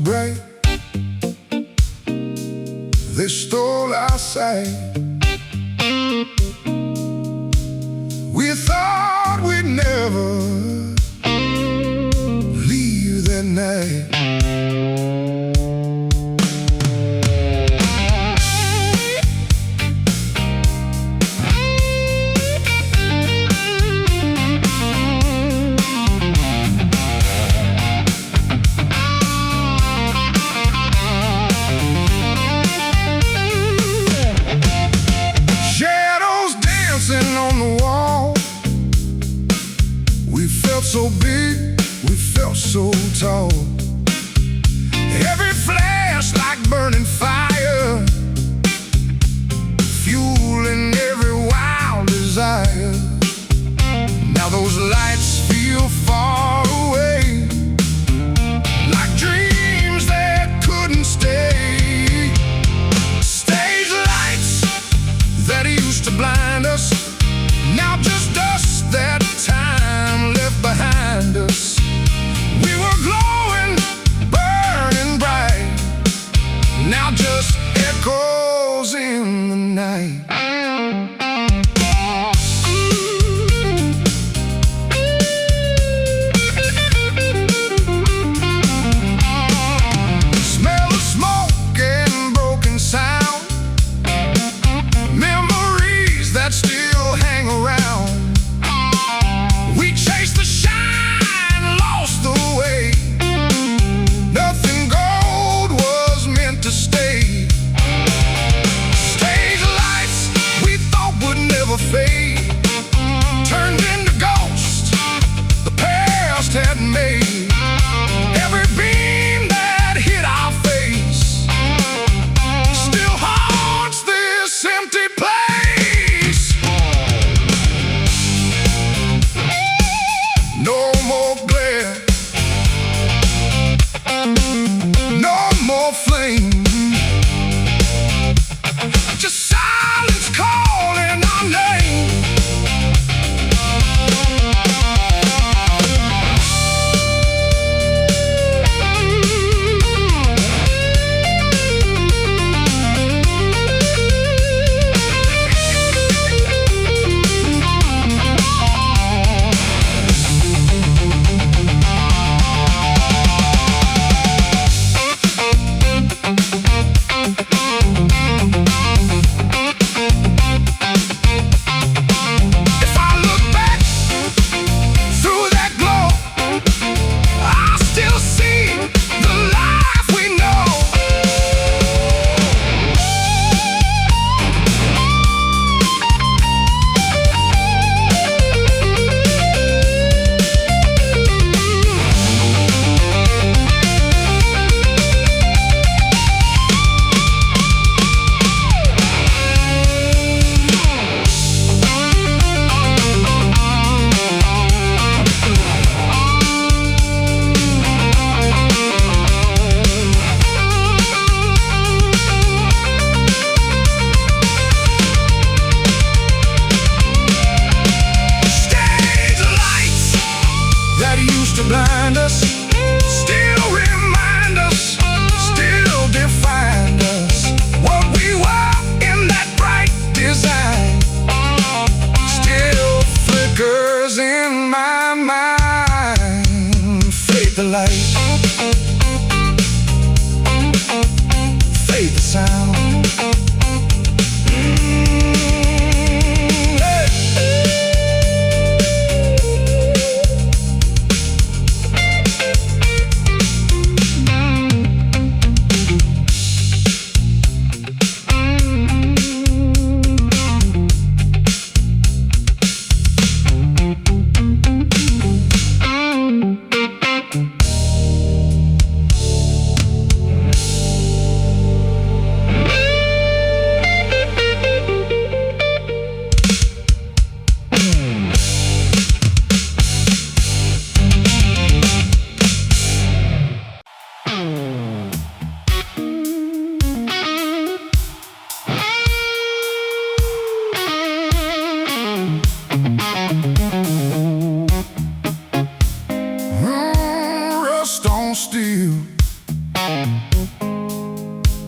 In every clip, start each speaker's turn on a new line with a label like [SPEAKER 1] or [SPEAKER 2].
[SPEAKER 1] bright, they stole our sight. We thought we'd never leave that night. On the wall, we felt so big, we felt so tall. Every flash like burning fire, fueling every wild desire. Now those lights feel far away, like dreams that couldn't stay. Stage lights that used to blind us, now just dust that time left behind us. We were glowing, burning bright, now just echoes in the night. Smell of smoke and broken sound, memories that still hang around. We chased the shine, lost the way. Nothing gold was meant to stay. Stage lights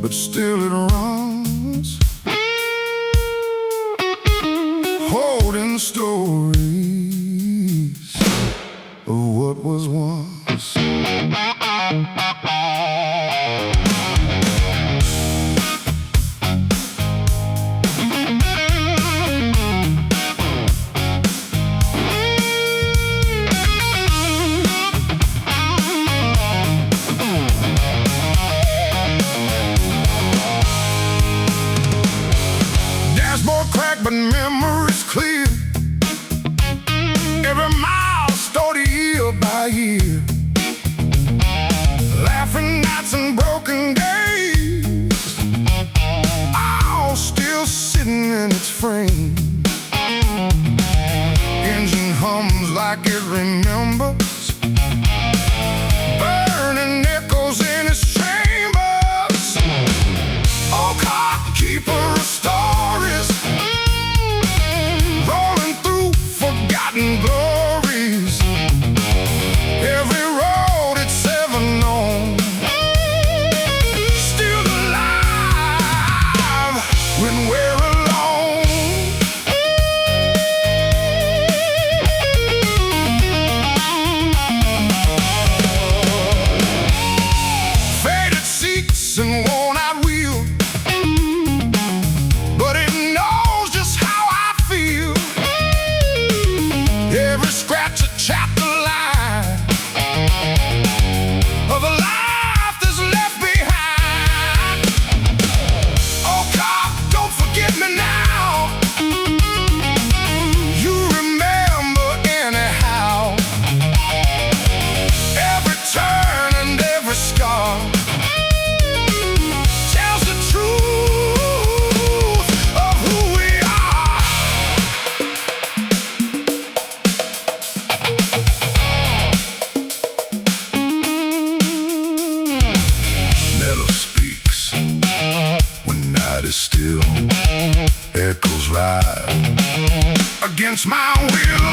[SPEAKER 1] but still it runs, holding stories of what was once. But memories clear, every milestone year by year, laughing nights and broken days, all still sitting in its frame. Engine hums like it remembers, burning echoes in its chambers. Oh, car keeper of stories, glories, every road it's ever known, still alive when we're alone. Faded seats and worn out wheels, but it knows just how I feel. Every scratch a chapter line of a life that's left behind. Oh God, don't forget me now. You remember anyhow. Every turn and every scar tells the truth of who we are. Still echoes ride against my will.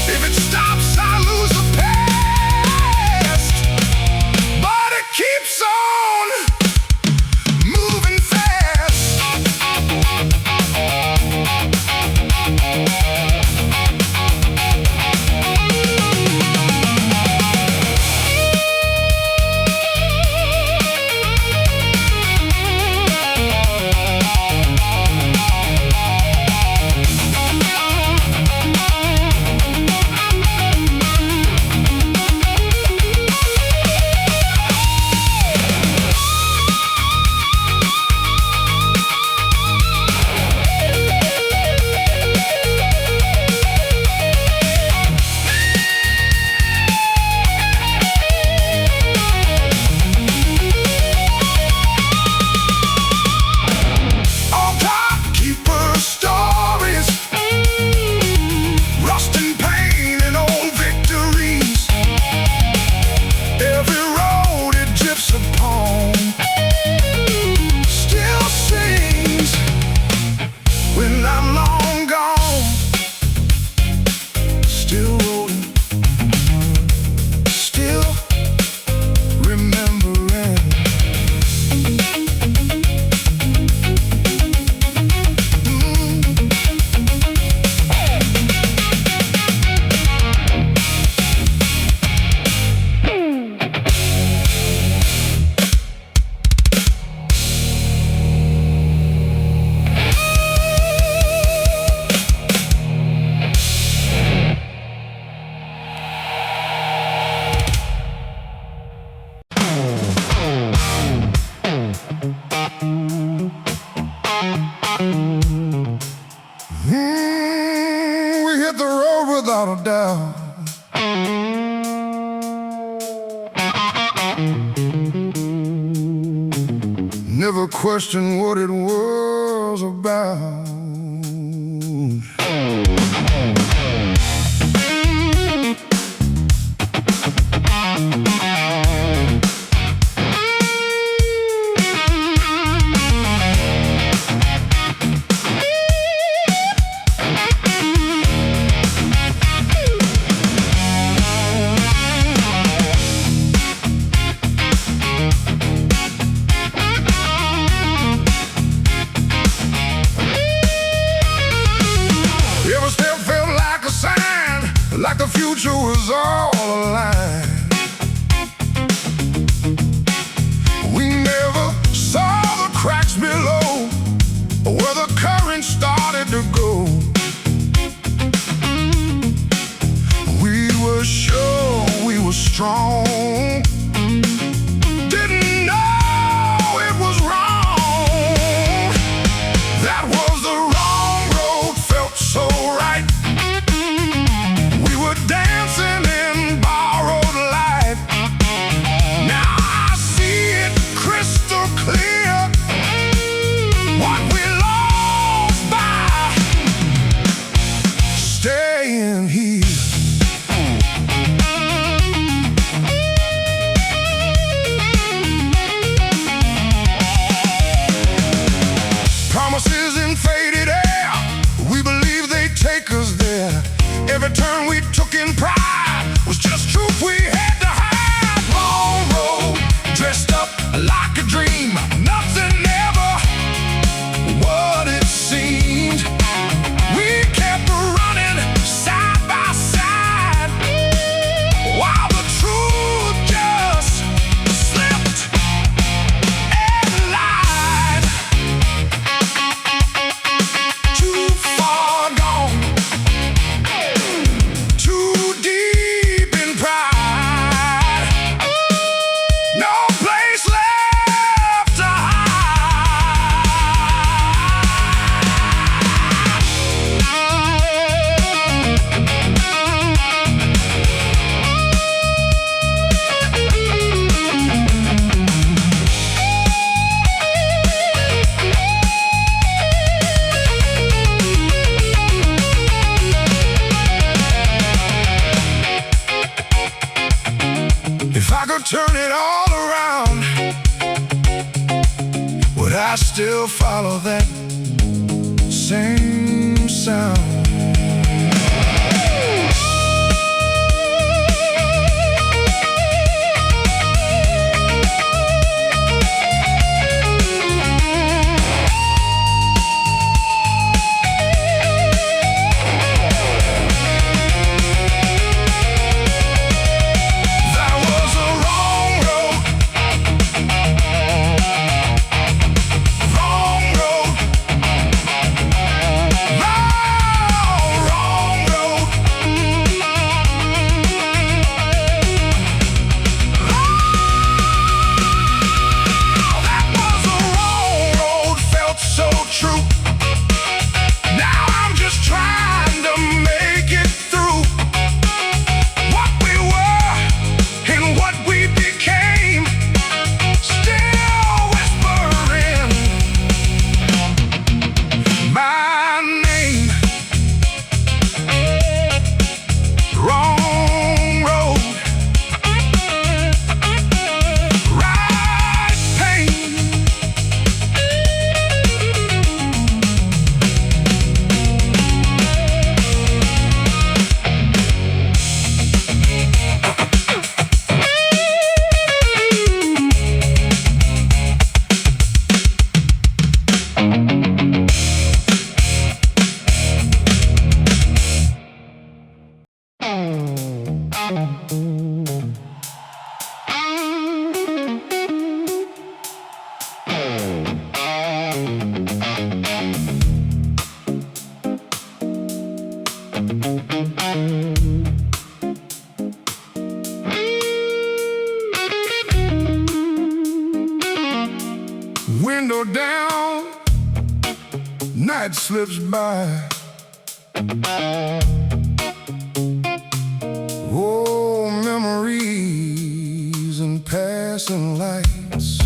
[SPEAKER 1] If it stops, I lose the pain. never questioned what it was about. Like the future was all aligned. We never saw the cracks below, where the current started to go. We were sure we were strong, didn't know it was wrong. That was the wrong road, felt so right. Dancing in borrowed light. Now I see it crystal clear, what we lost by staying here. Promises in faded air, we believe they'd take us there. Every turn we took in pride was just truth we had to hide. Long road, dressed up like a dream. Nothing ever what it seemed. We kept running side by side, while the truth just slipped and lied. Too far gone, too deep in pride, no place left to If I could turn it all around, would I still follow that same sound? Window down, night slips by. Oh, memories and passing lights.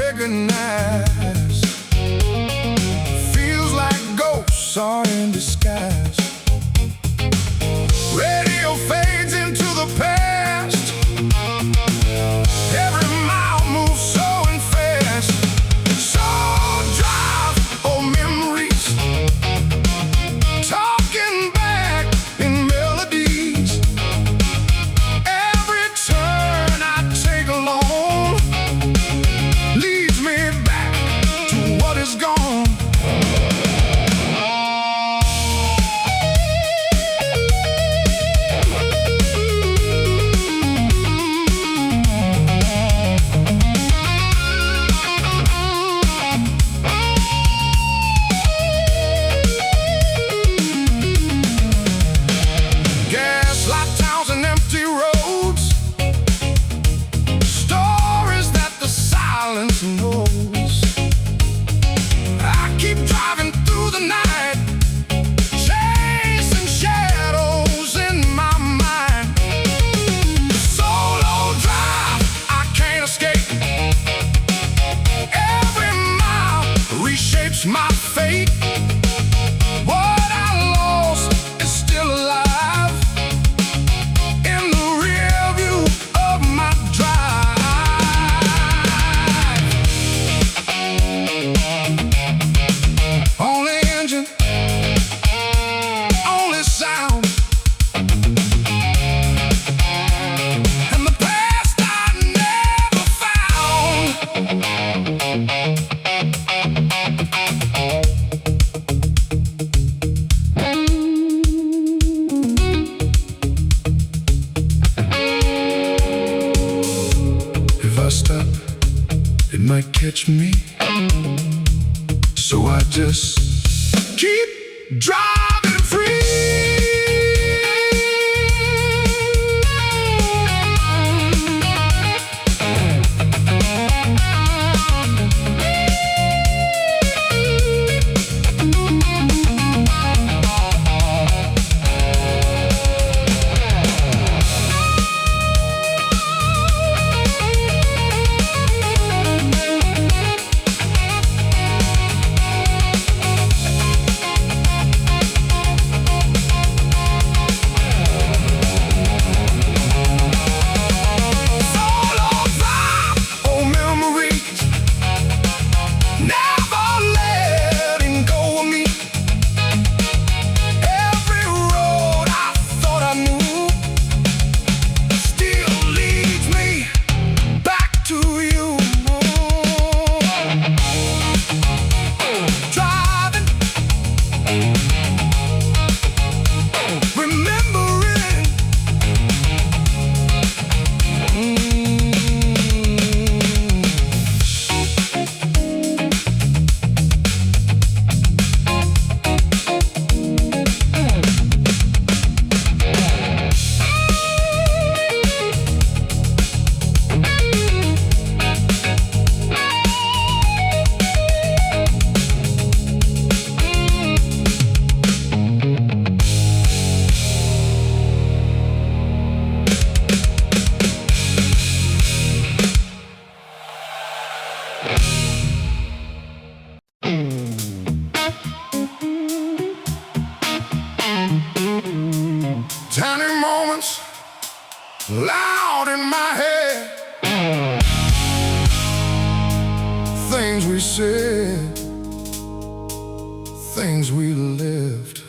[SPEAKER 1] recognize. Feels like ghosts are in disguise. Radio fades into the past. Every mile moves slow and fast. So drive old memories, talking back in melodies. Every turn I take alone leads me back to what is gone. Gaslight towns and empty roads, stories that the silence knows. I keep driving through the night, chasing shadows in my mind. Solo drive, I can't escape. Every mile reshapes my fate. What I lost is still alive in the rear view of my drive. Only engine, only sound, and the past I never found. If I stop, it might catch me. So I just keep driving free. Solo drive, old memories, never letting go of me. Every road I thought I knew still leads me back to you. Driving, remembering. Tiny moments loud in my head. Things we said, things we lived.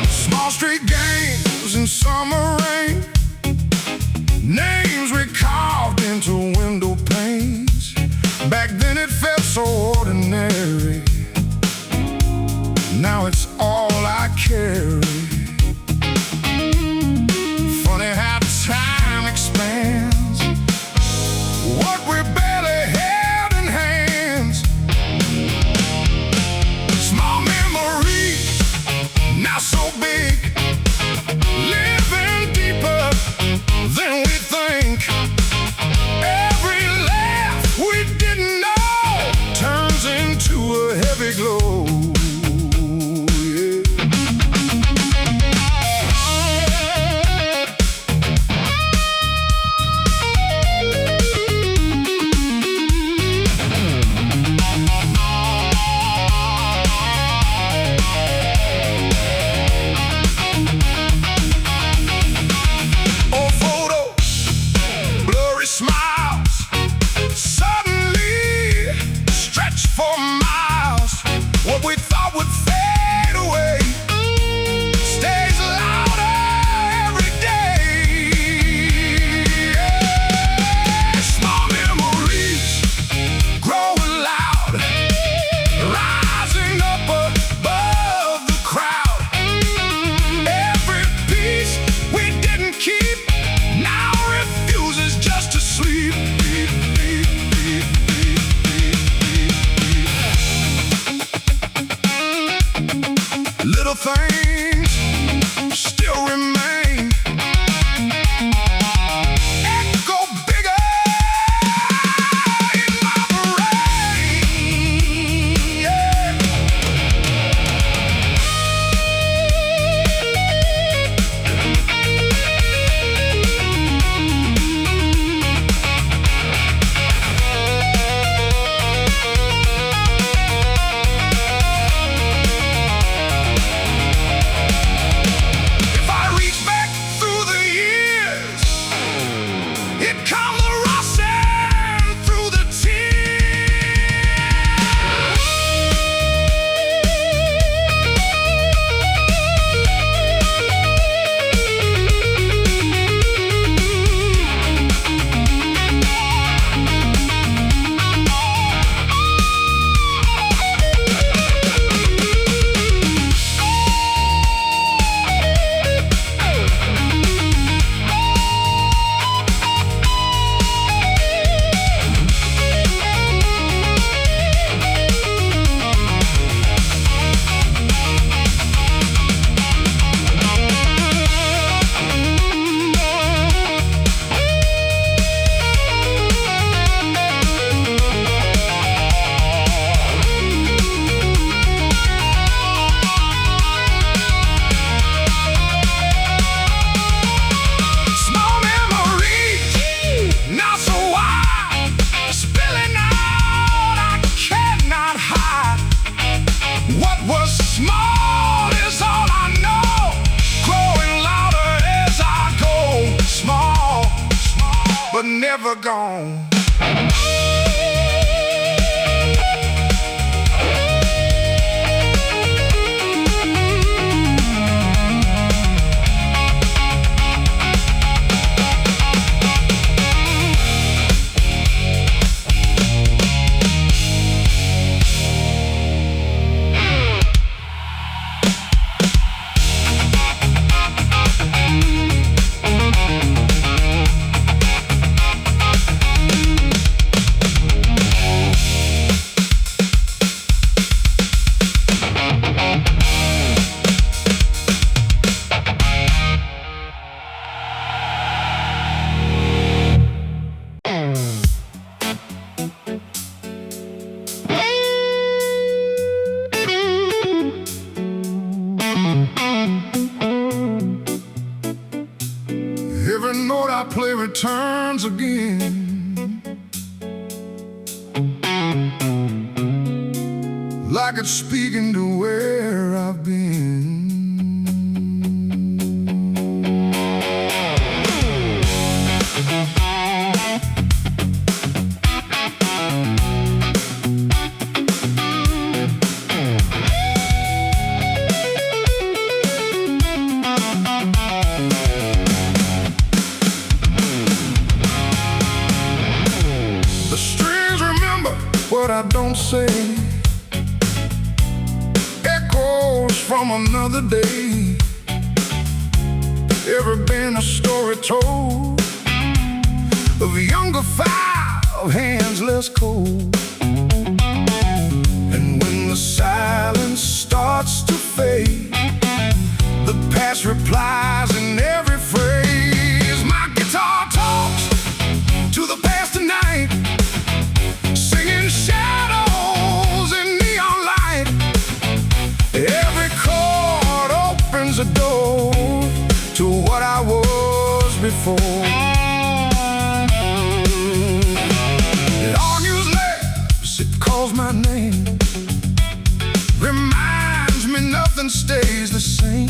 [SPEAKER 1] Small street games in summer rain, names we carved into window panes. Back then it felt so ordinary. smiles suddenly stretch for miles. What we thought would fade away stays louder every day. Small memories growing loud, rising up above the crowd. Every piece we didn't keep now refuses just to sleep. Little things still remain, echo bigger in my brain. Yeah. If I reach back through the years, it comes rushing through the small memories, now so wide, spilling out, I cannot hide. What was small is all I know, growing louder as I go. Small, but never gone. Every note I play returns again, like it's speaking to where I've been. The strings remember what I don't say, echoes from another day. Ever been a story told of a younger five hands less cold? And when the silence starts to fade, the past replies in every phrase. My guitar talks to the past tonight, singing shadows in neon light. Every chord opens a door to what I was before. It argues lips, it calls my name, reminds me nothing stays the same.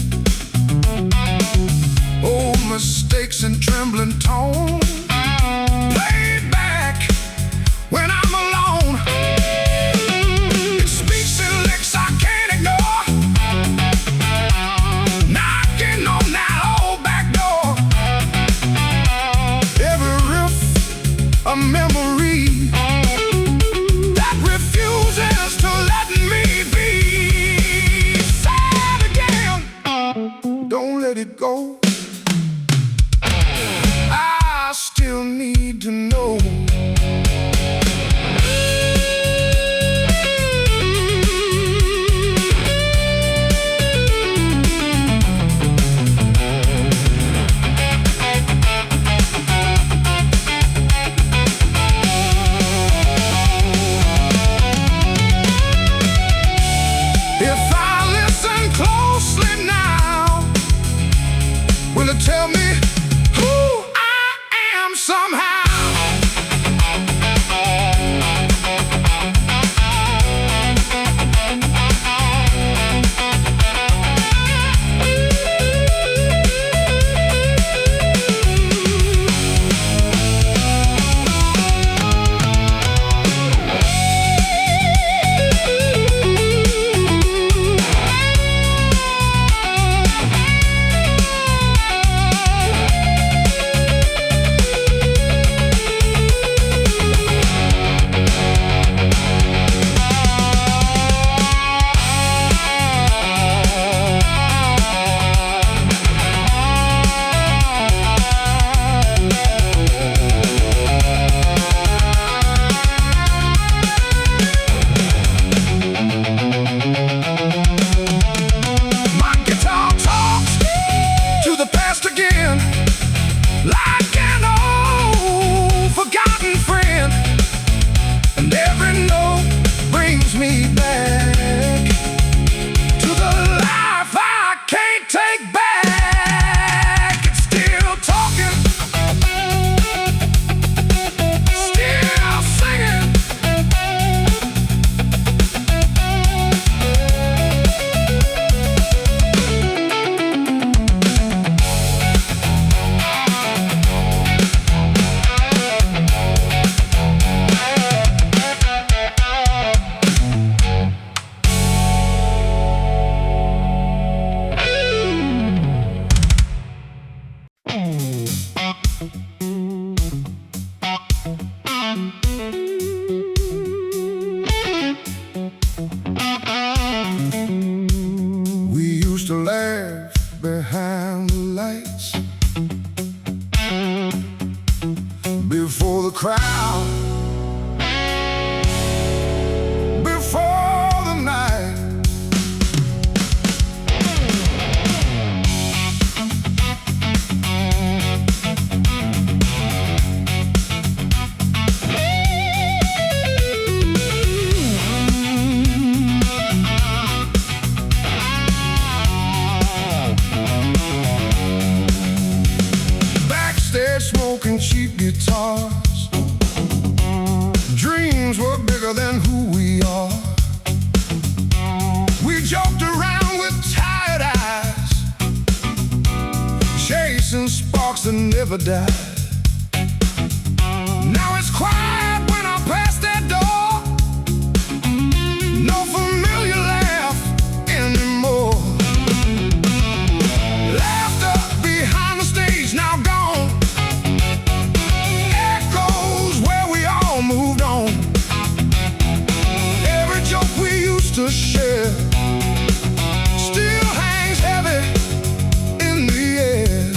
[SPEAKER 1] a memory that refuses to let me be sad again. Don't let it go. I still need to know. Tell me who I am somehow. Like an old forgotten friend, and every note brings me back to the life I can't take back. It's still talking, still singing. We used to laugh behind the lights, before the crowd, before the night. Smoking cheap guitars, dreams were bigger than who we are. We joked around with tired eyes, chasing sparks that never died. Now it's quiet when I pass that door, no familiar laugh anymore. Laughter behind the stage now gone, moved on. Every joke we used to share still hangs heavy in the air.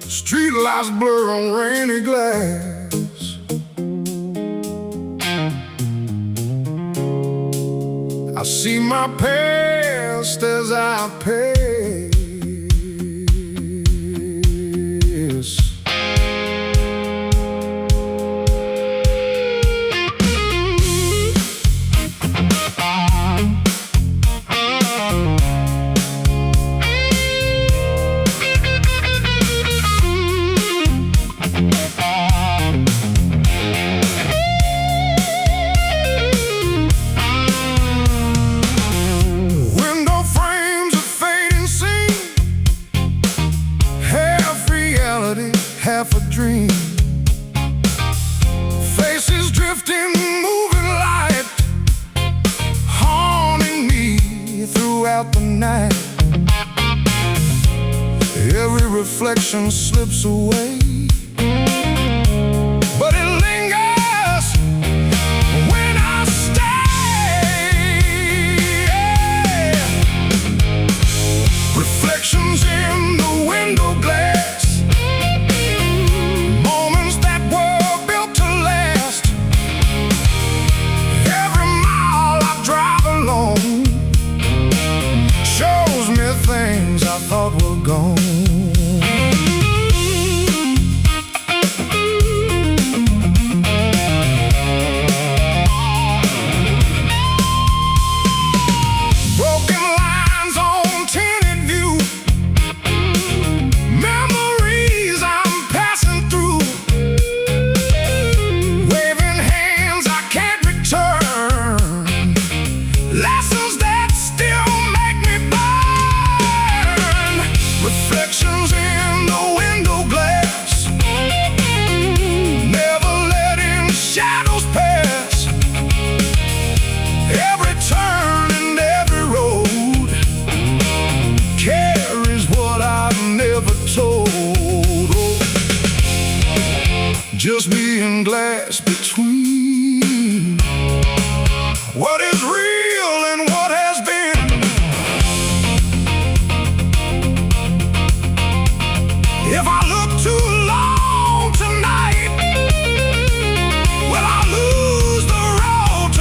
[SPEAKER 1] Street lights blur on rainy glass. I see my past as I pass. Half a dream, faces drifting, moving light, haunting me throughout the night. Every reflection slips away, but it lingers when I stay. Reflections in the window glass, things I thought were gone. Broken lines on tinted view, memories I'm passing through, waving hands I can't return, lessons that still make me burn. Reflections in the window glass, never letting shadows pass. Every turn and every road carries what I've never told. Oh, just me and glass between what is real and what has been. If I look too long tonight, will I lose the road to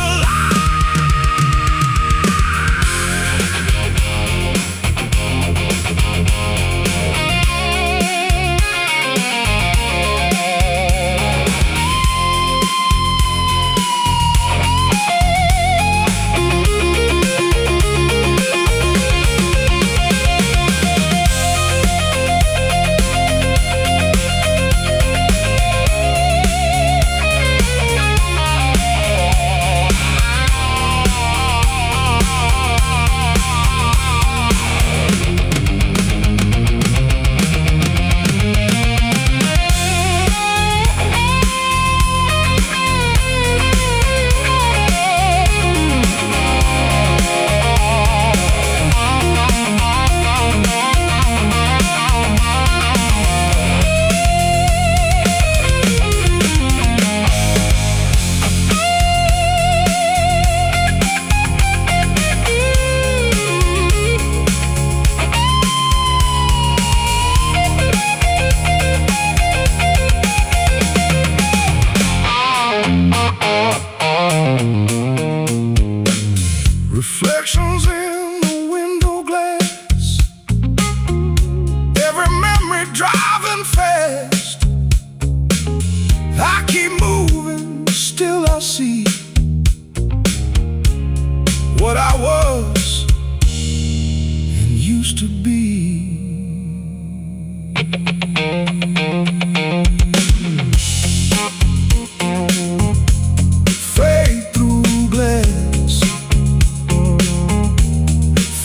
[SPEAKER 1] reflections in the window glass, every memory driving fast. I keep moving, still I see what I was and used to be. Fade through glass,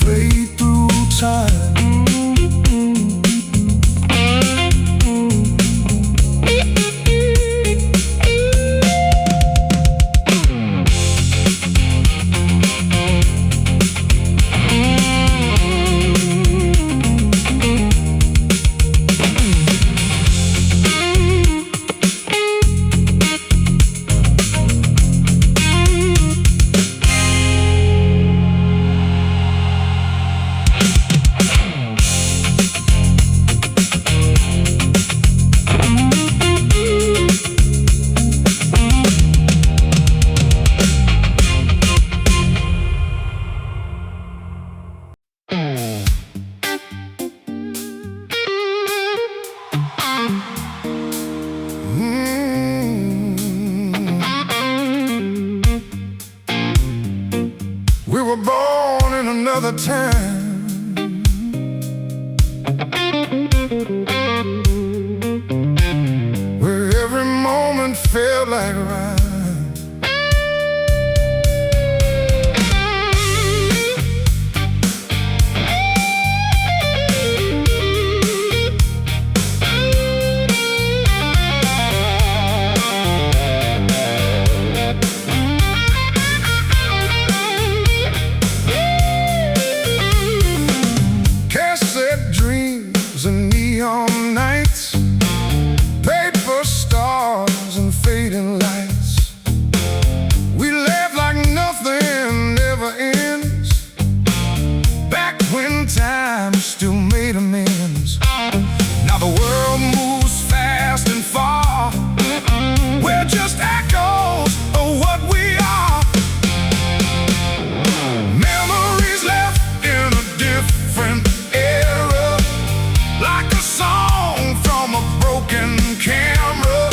[SPEAKER 1] fade through time. another time. Where every moment felt like a rhyme. Neon nights, paper stars and fading lights. We laughed like nothing ever ends, back when time still made amends. Now the world moves fast and far, we're just echoes of what we are. Memories left in a different era, like a song from a broken camera.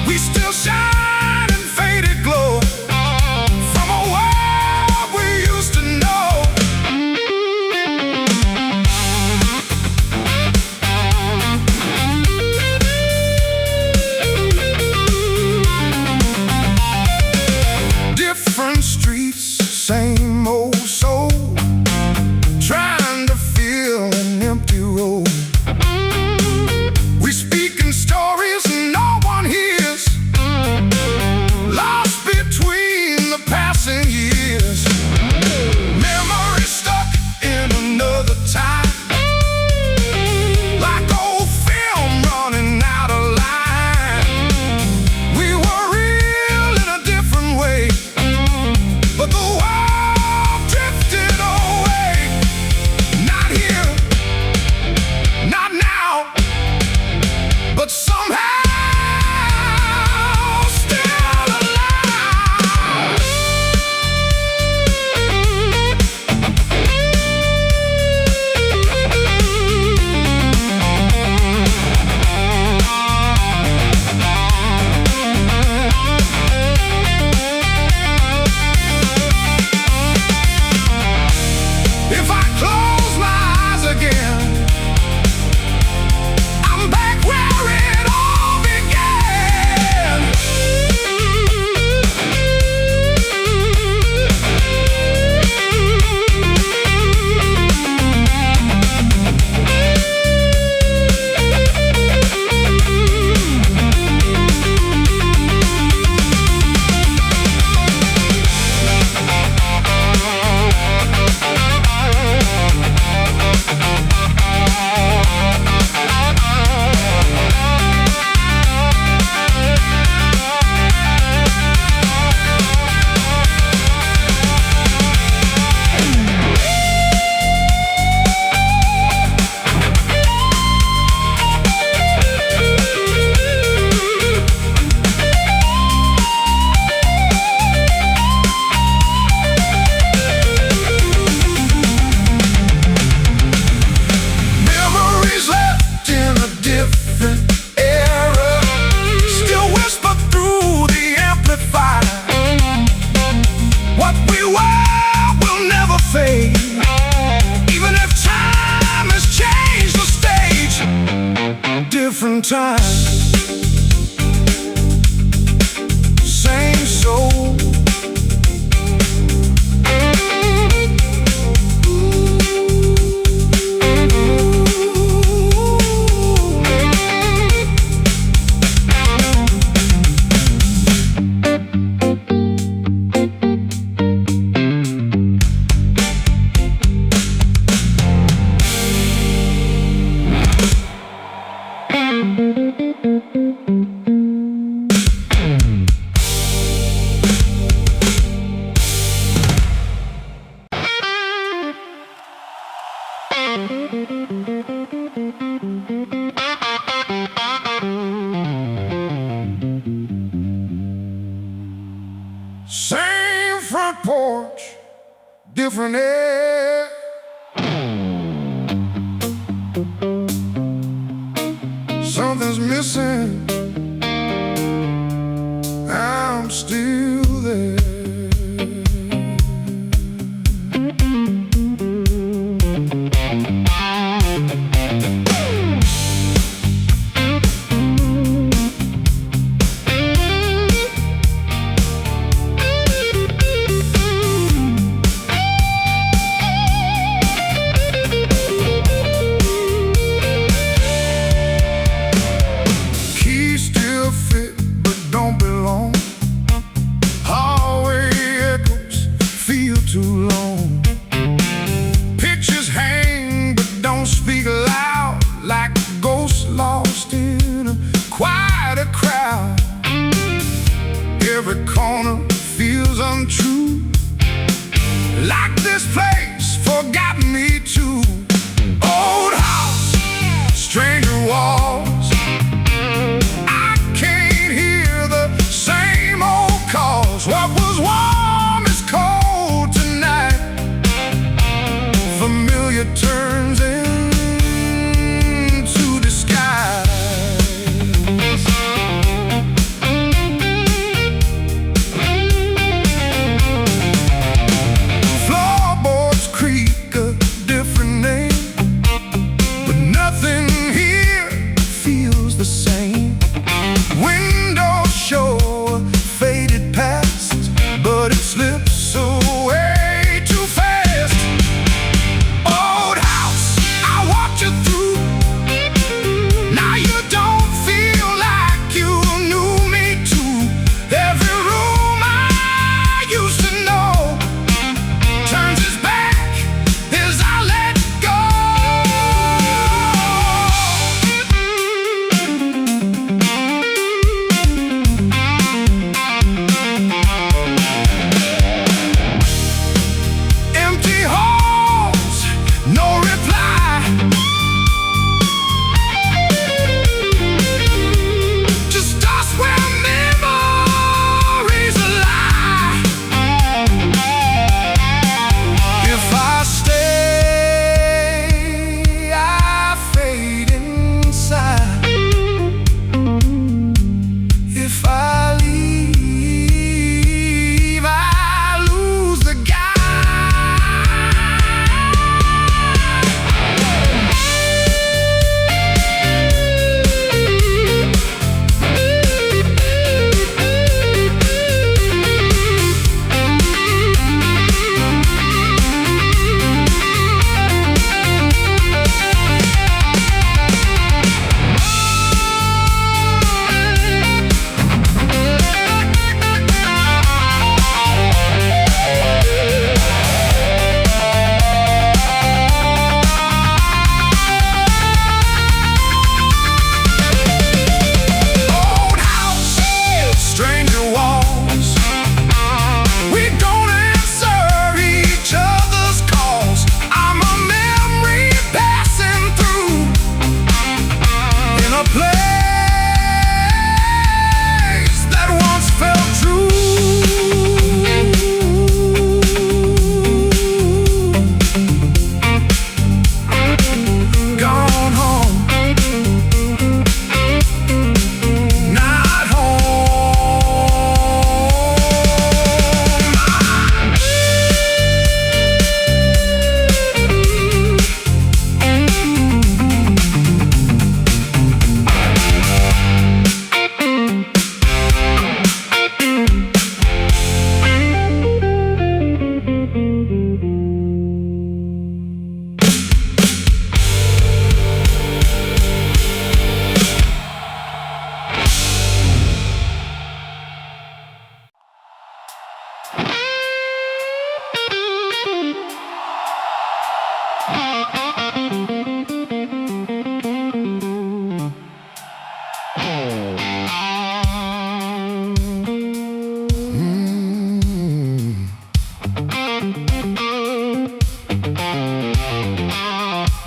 [SPEAKER 1] We still shine in faded glow from a world we used to know. Different streets, same old soul, trying to fill an empty road. We speak in stories no one hears, lost between the passing years. Memories stuck in another time, like old film running out of line. We were real in a different way, but the world drifted away. Not here, not now, but somehow still alive. If I close my eyes again, I'm back where it all began. Memories left in a different era, still whisper through the amplifier. What we were will never fade, even if time has changed the stage. Different time, same soul. Same front porch, different air. Something's missing, I'm still there. lost in a quieter crowd. Every corner feels untrue, like this place forgot me too. Old house, stranger walls, I can't hear the same old calls. What was warm is cold tonight. Familiar turns into disguise. Floorboards creak a different name, but nothing here feels the same. Windows show a faded past, but it slips away too fast. Old house, I walked you through. Now you don't feel like you knew me too. Every room I used to know turns its back as I let go. Empty halls, no reply. Just us where memories lie. If I stay, I fade inside. If I leave, I lose the guide. Old house, stranger walls, we don't answer each other's calls. I'm a memory passing through in a place that once felt true. Gone home, not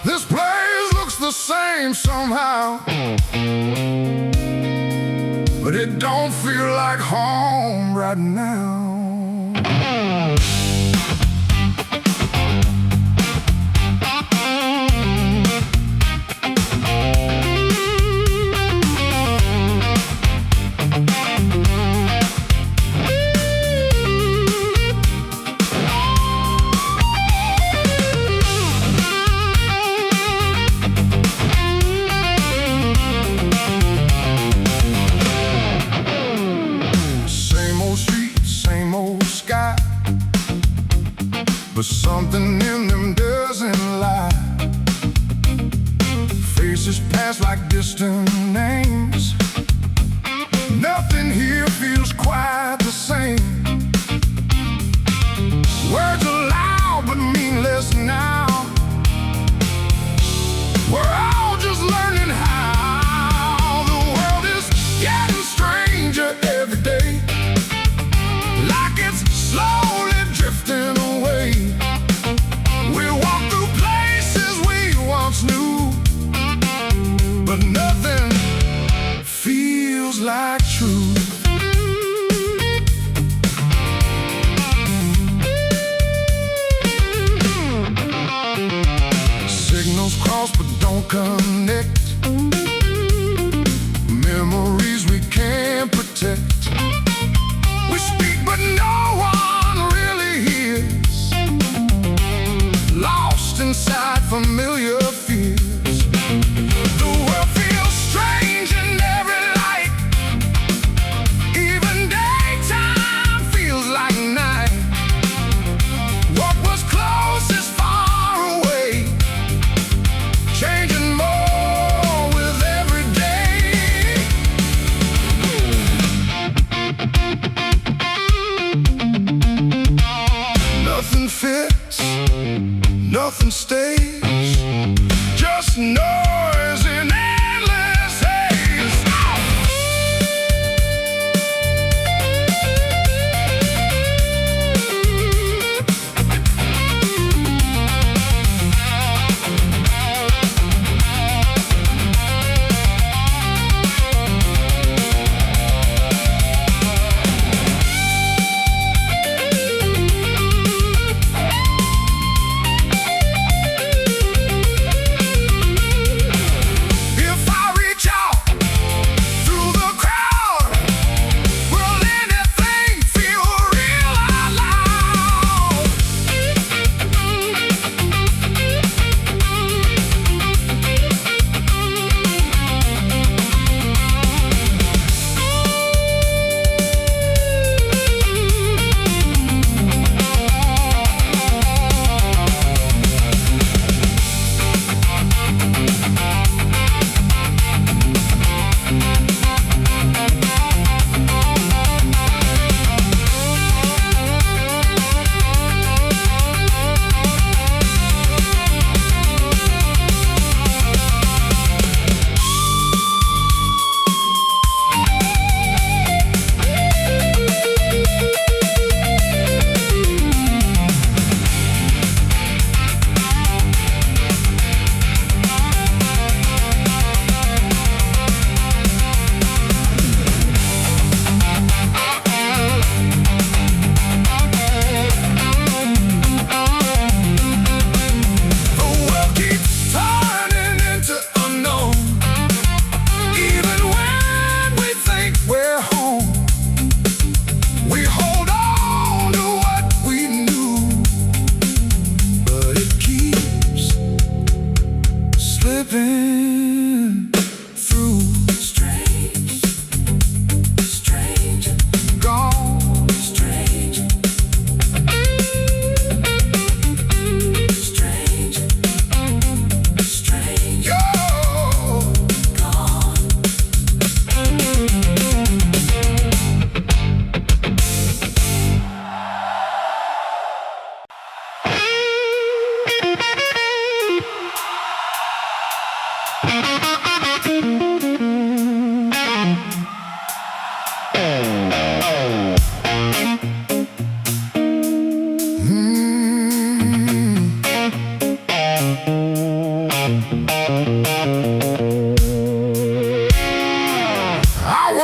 [SPEAKER 1] this place looks the same somehow, but it don't feel like home right now. Same old streets, same old sky, but something in them doesn't lie. Faces pass like distant names. Nothing here feels quite the same. Words are loud but mean now. We're all just learning how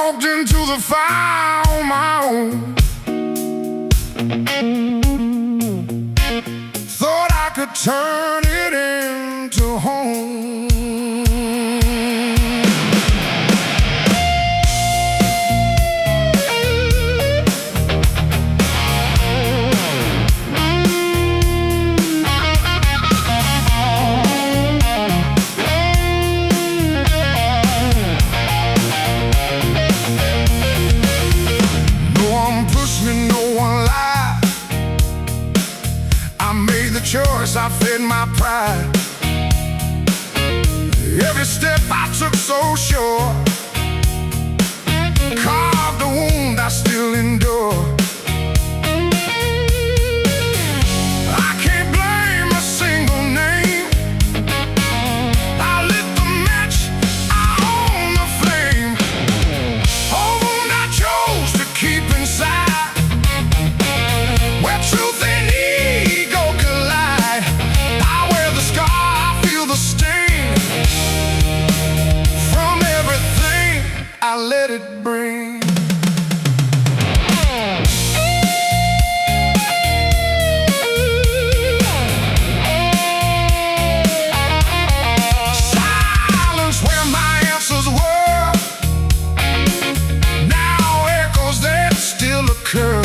[SPEAKER 1] walked into the fire on my own. Thought I could turn it into home. Choice, I fed my pride. Every step I took so sure, carved a wound I still endure. I can't blame a single name. I lit the match, I own the flame. A wound I chose to keep inside, where truth and ego collide. I wear the scar, I feel the sting from everything I let it bring. Silence where my answers were now echoes that still occur.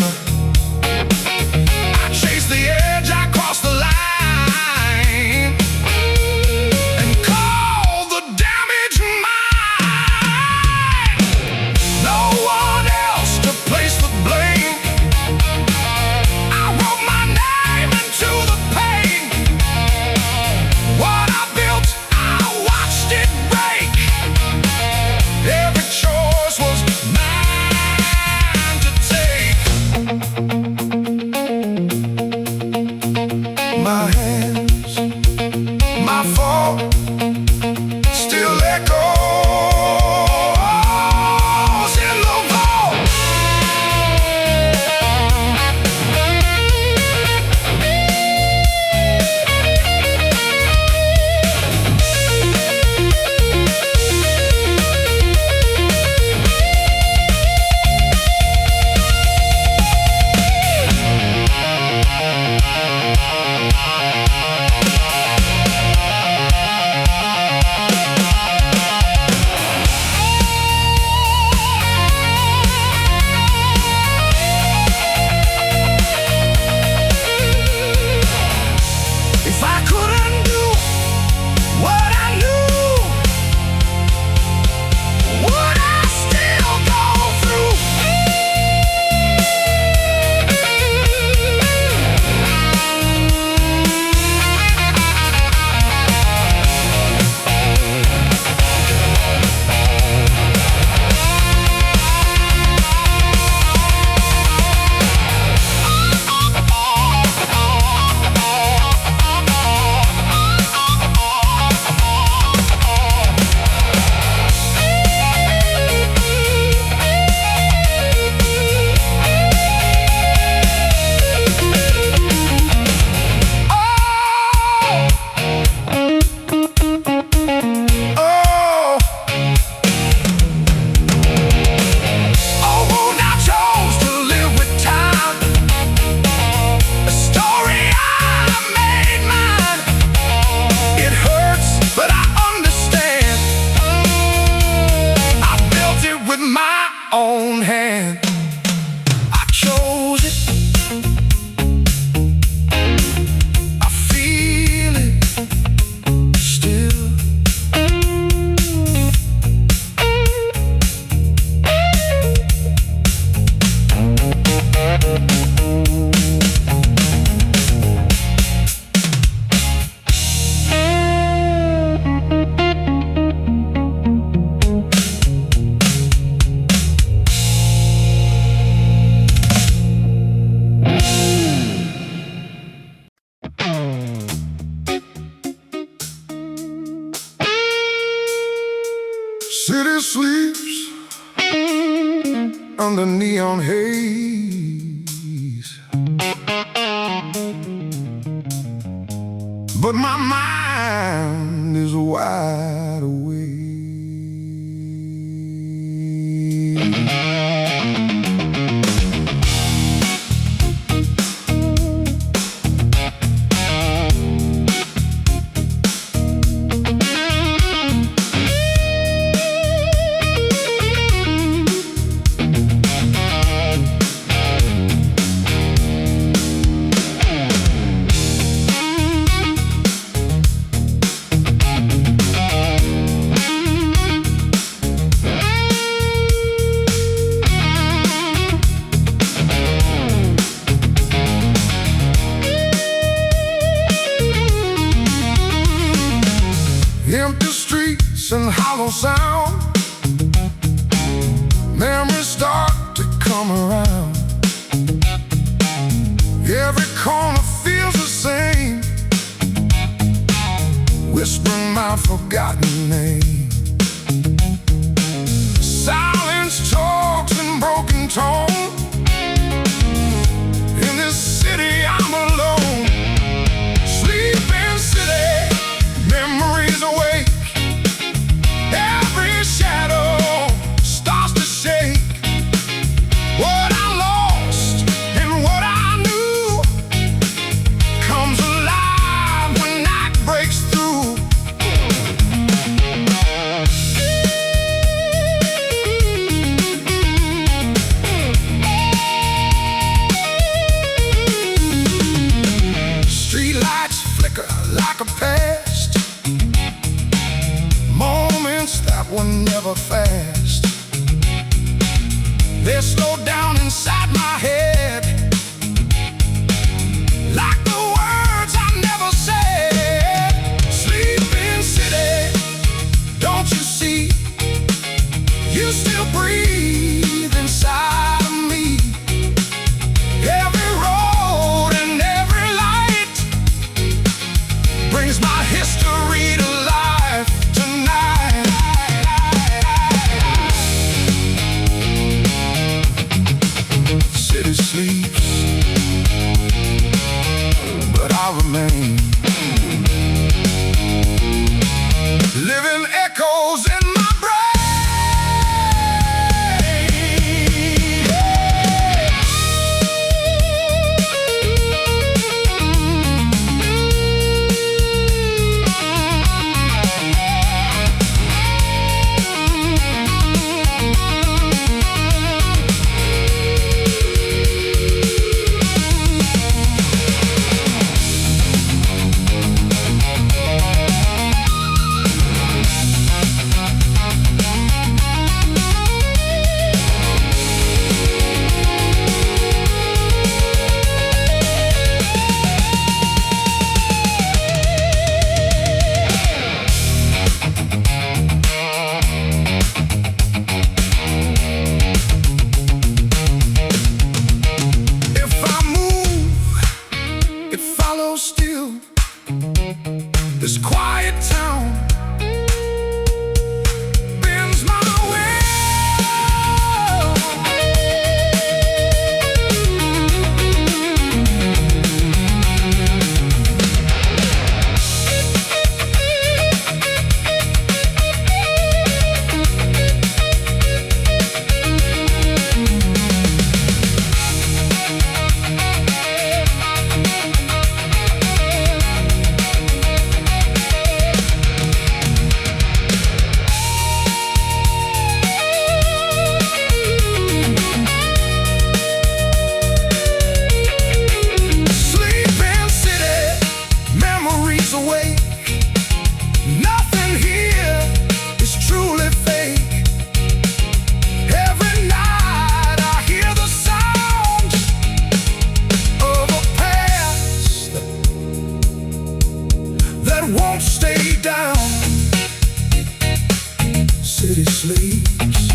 [SPEAKER 1] I chase the edge, I cross the line, and call the damage mine. No one else to place the blame. I wrote my name into the pain. What I built, I watched it break. Every choice was mine to take. My hands, my fault, still echoes in the vault. If I couldn't do what I knew, would I still go through? Own hand, I chose it. I feel it still. City sleeps under neon haze, but my mind is wide awake. hollow sound. Memories start to come around. Every corner feels the same, whispering my forgotten name. Silence talks in broken tone. In this city I'm alone. Sleeping city, memories awake. Every shadow starts to shake. What I lost and what I knew comes alive when night breaks through. Streetlights flicker like a past, moments that were never fast. They slow down inside my head, like the words I never said. Sleeping city, don't you see? You still breathe inside of me. Every road and every light brings my history to life tonight. City sleeps, but I remain. Living echoes in my brain. Still, this quiet town bends my will. Awake. Nothing here is truly fake. Every night I hear the sound of a past that won't stay down. City sleeps,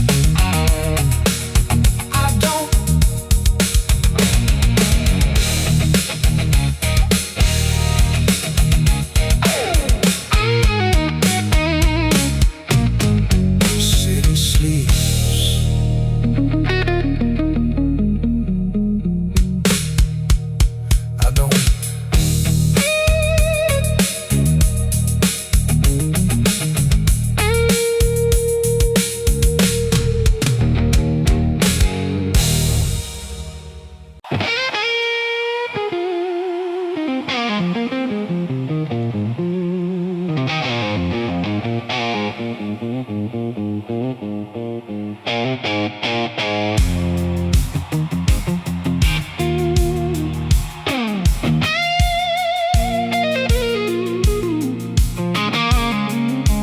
[SPEAKER 1] I don't.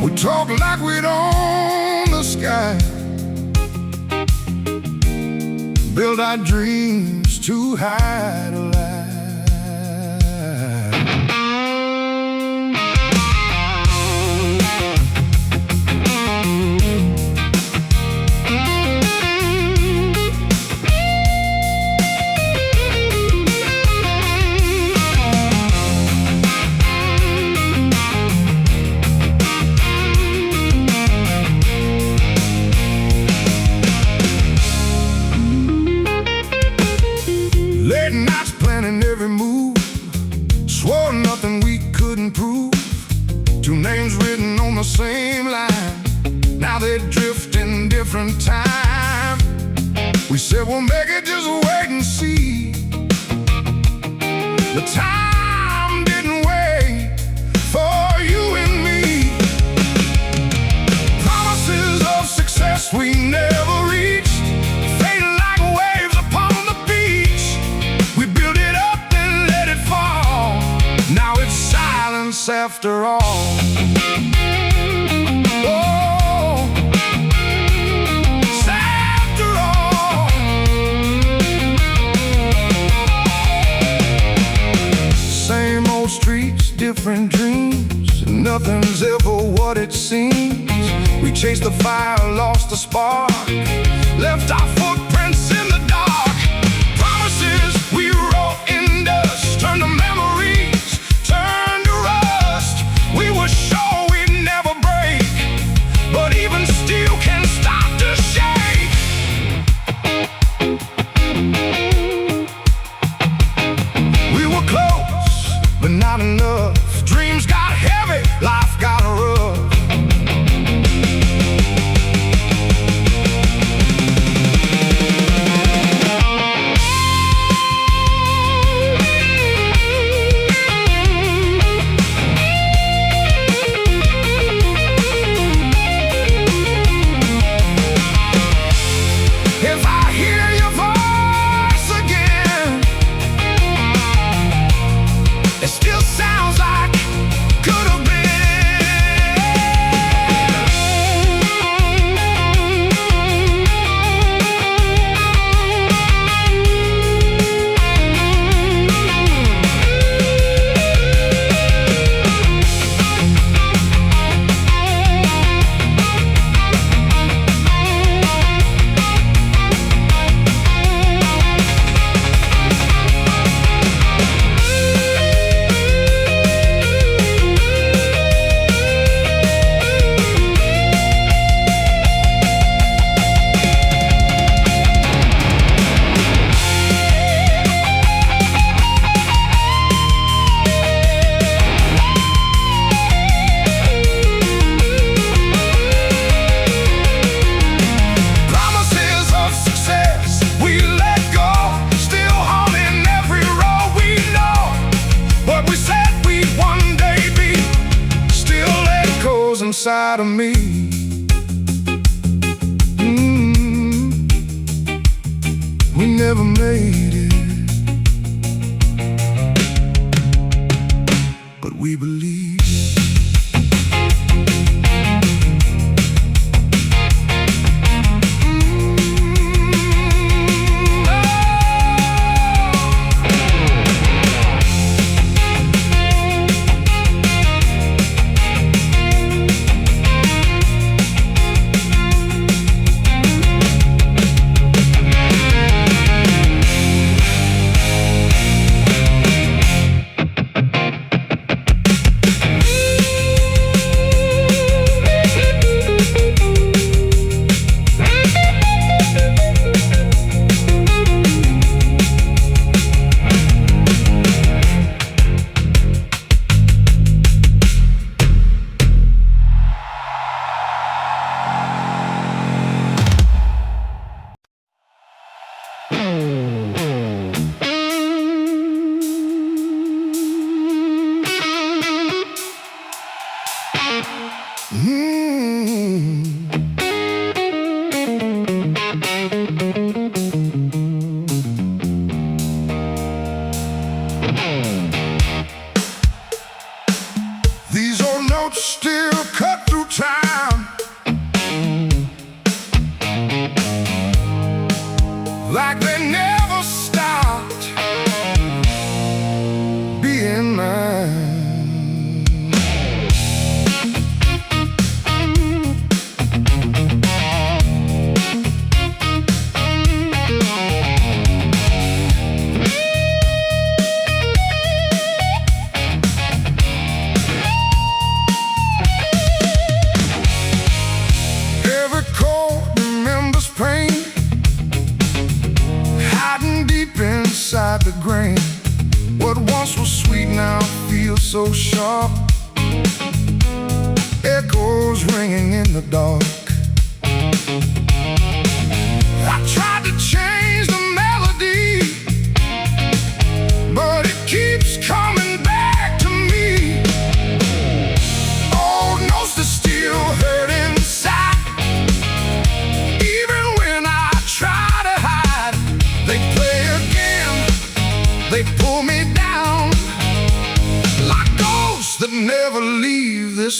[SPEAKER 1] We talk like we'd own the sky, build our dreams too high to lie. different time. We said we'll make it, just wait and see. The time didn't wait for you and me. Promises of success we never reached, fading like waves upon the beach. We built it up and let it fall. Now it's silence after all. Different dreams, nothing's ever what it seems. We chased the fire, lost the spark, left our footprints in the dark. Promises we wrote in dust, turned to memories, turned to rust. We were sure we'd never break, but even steel can start to shake. We were close, but not enough. Dreams got heavy, life got rough. If I hear your voice again, it still sounds like could have been. Inside of me, we never made it, but we believe. These old notes still cut through time, like they never stopped being mine. Inside the grain, what once was sweet now feels so sharp. Echoes ringing in the dark.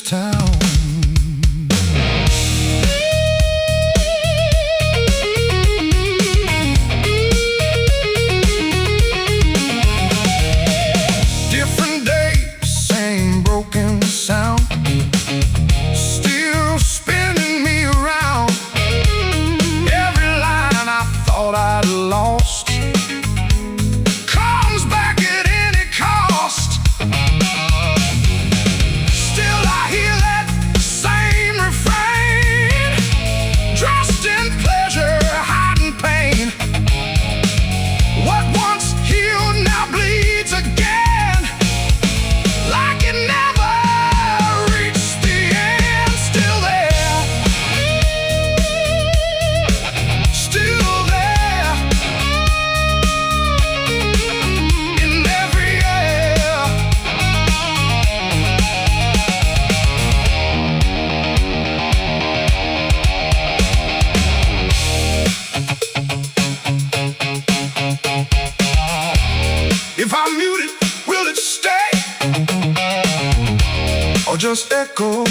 [SPEAKER 1] this town. Different days, same broken sound, still spinning me around. Every line I thought I'd lost comes back at any cost. Still I hear that same refrain, dressed in pleasure, hiding pain. What once healed now bleeds again, like it never reached the end. Still there, still there, in every air. If I mute it, will it stay or just echo?